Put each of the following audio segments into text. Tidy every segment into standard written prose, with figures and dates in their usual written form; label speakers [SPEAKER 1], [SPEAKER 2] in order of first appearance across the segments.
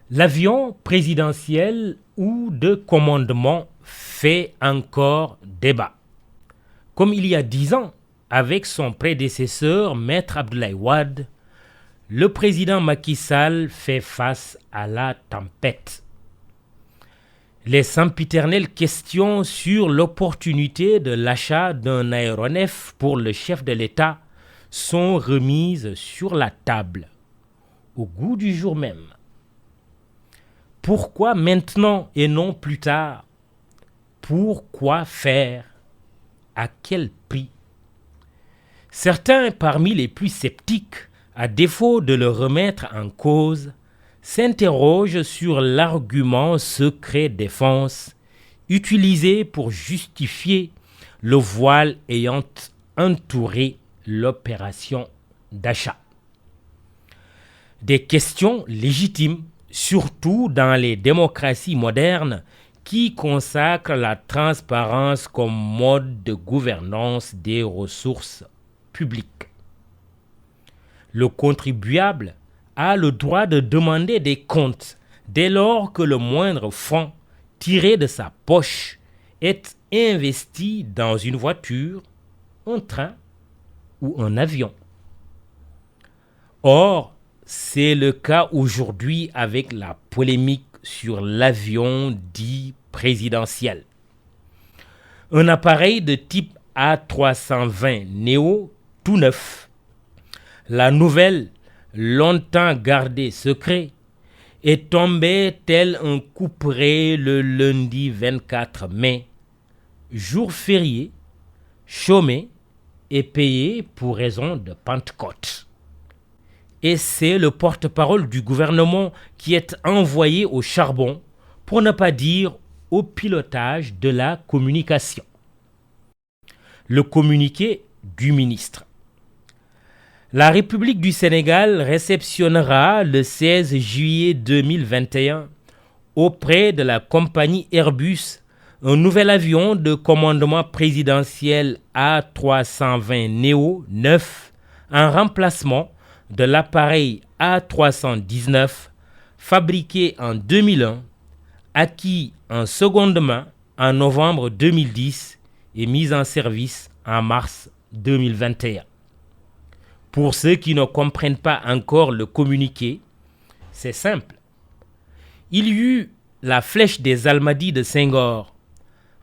[SPEAKER 1] L'avion présidentiel ou de commandement fait encore débat. Comme il y a 10 ans, avec son prédécesseur, Maître Abdoulaye Wade, le président Macky Sall fait face à la tempête. Les sempiternelles questions sur l'opportunité de l'achat d'un aéronef pour le chef de l'État sont remises sur la table, au goût du jour même. Pourquoi maintenant et non plus tard? Pourquoi faire? À quel prix? Certains parmi les plus sceptiques, à défaut de le remettre en cause, s'interrogent sur l'argument secret défense utilisé pour justifier le voile ayant entouré l'opération d'achat. Des questions légitimes, surtout dans les démocraties modernes qui consacrent la transparence comme mode de gouvernance des ressources publiques. Le contribuable a le droit de demander des comptes dès lors que le moindre franc tiré de sa poche est investi dans une voiture, un train ou un avion. Or, c'est le cas aujourd'hui avec la polémique sur l'avion dit présidentiel. Un appareil de type A320 Neo tout neuf. La nouvelle, longtemps gardée secret, est tombée tel un couperet le lundi 24 mai, jour férié, chômé et payé pour raison de Pentecôte. Et c'est le porte-parole du gouvernement qui est envoyé au charbon, pour ne pas dire au pilotage de la communication. Le communiqué du ministre. La République du Sénégal réceptionnera le 16 juillet 2021 auprès de la compagnie Airbus un nouvel avion de commandement présidentiel A320 Neo 9 en remplacement de l'appareil A319 fabriqué en 2001, acquis en seconde main en novembre 2010 et mis en service en mars 2021. Pour ceux qui ne comprennent pas encore le communiqué, c'est simple. Il y eut la flèche des Almadies de Senghor.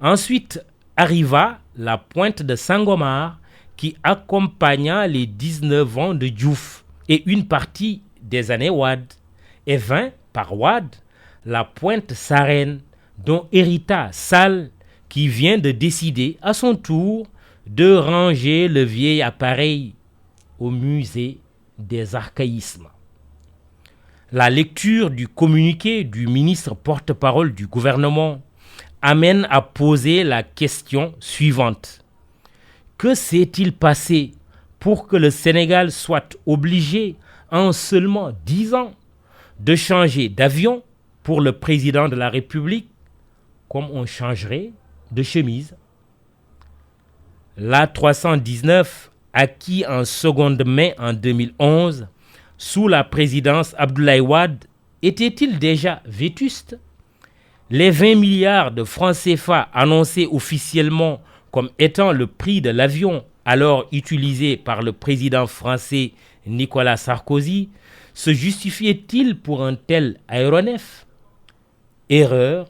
[SPEAKER 1] Ensuite arriva la pointe de Sangomar qui accompagna les 19 ans de Diouf et une partie des années Wade. Et vint par Wade la pointe Sarène dont hérita Sall qui vient de décider à son tour de ranger le vieil appareil au musée des archaïsmes. La lecture du communiqué du ministre porte-parole du gouvernement amène à poser la question suivante. Que s'est-il passé pour que le Sénégal soit obligé, en seulement 10 ans, de changer d'avion pour le président de la République, comme on changerait de chemise? L'A319, acquis en seconde main en 2011, sous la présidence Abdoulaye Wade, était-il déjà vétuste? Les 20 milliards de francs CFA annoncés officiellement comme étant le prix de l'avion alors utilisé par le président français Nicolas Sarkozy se justifiaient-ils pour un tel aéronef? Erreur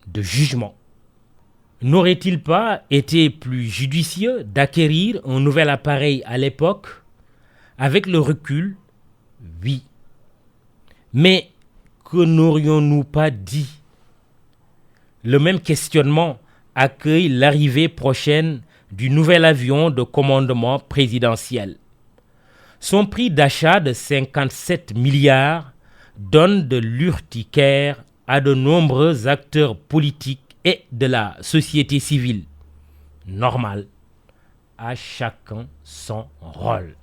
[SPEAKER 1] de jugement. N'aurait-il pas été plus judicieux d'acquérir un nouvel appareil à l'époque? Avec le recul, oui. Mais que n'aurions-nous pas dit? Le même questionnement accueille l'arrivée prochaine du nouvel avion de commandement présidentiel. Son prix d'achat de 57 milliards donne de l'urticaire à de nombreux acteurs politiques et de la société civile. Normal, à chacun son rôle.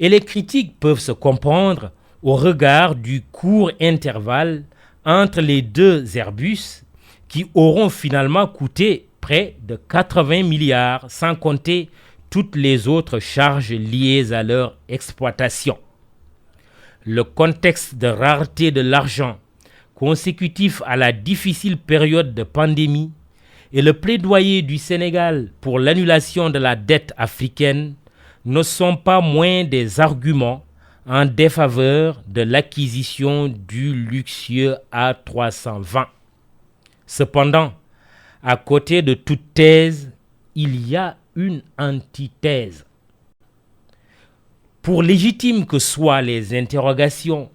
[SPEAKER 1] Et les critiques peuvent se comprendre au regard du court intervalle entre les deux Airbus qui auront finalement coûté près de 80 milliards sans compter toutes les autres charges liées à leur exploitation. le contexte de rareté de l'argent consécutif à la difficile période de pandémie et le plaidoyer du Sénégal pour l'annulation de la dette africaine ne sont pas moins des arguments en défaveur de l'acquisition du luxueux A320. Cependant, à côté de toute thèse, il y a une antithèse. Pour légitimes que soient les interrogations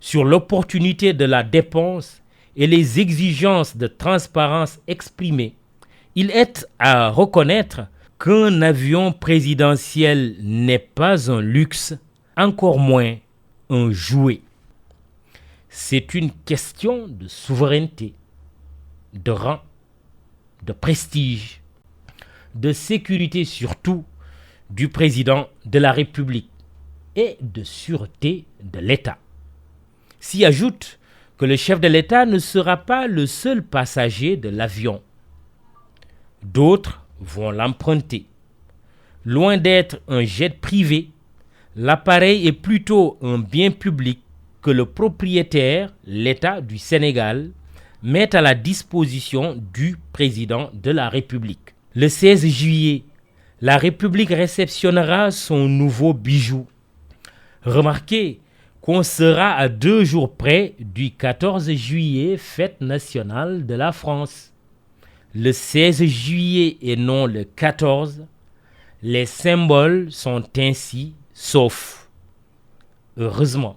[SPEAKER 1] sur l'opportunité de la dépense et les exigences de transparence exprimées, il est à reconnaître qu'un avion présidentiel n'est pas un luxe, encore moins un jouet. C'est une question de souveraineté, de rang, de prestige, de sécurité surtout du président de la République et de sûreté de l'État. S'y ajoute que le chef de l'État ne sera pas le seul passager de l'avion. D'autres vont l'emprunter. Loin d'être un jet privé, l'appareil est plutôt un bien public que le propriétaire, l'État du Sénégal, met à la disposition du président de la République. Le 16 juillet, la République réceptionnera son nouveau bijou. Remarquez qu'on sera à 2 jours près du 14 juillet, fête nationale de la France. Le 16 juillet et non le 14, les symboles sont ainsi saufs. Heureusement.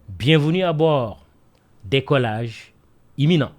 [SPEAKER 1] Bienvenue à bord. Décollage imminent.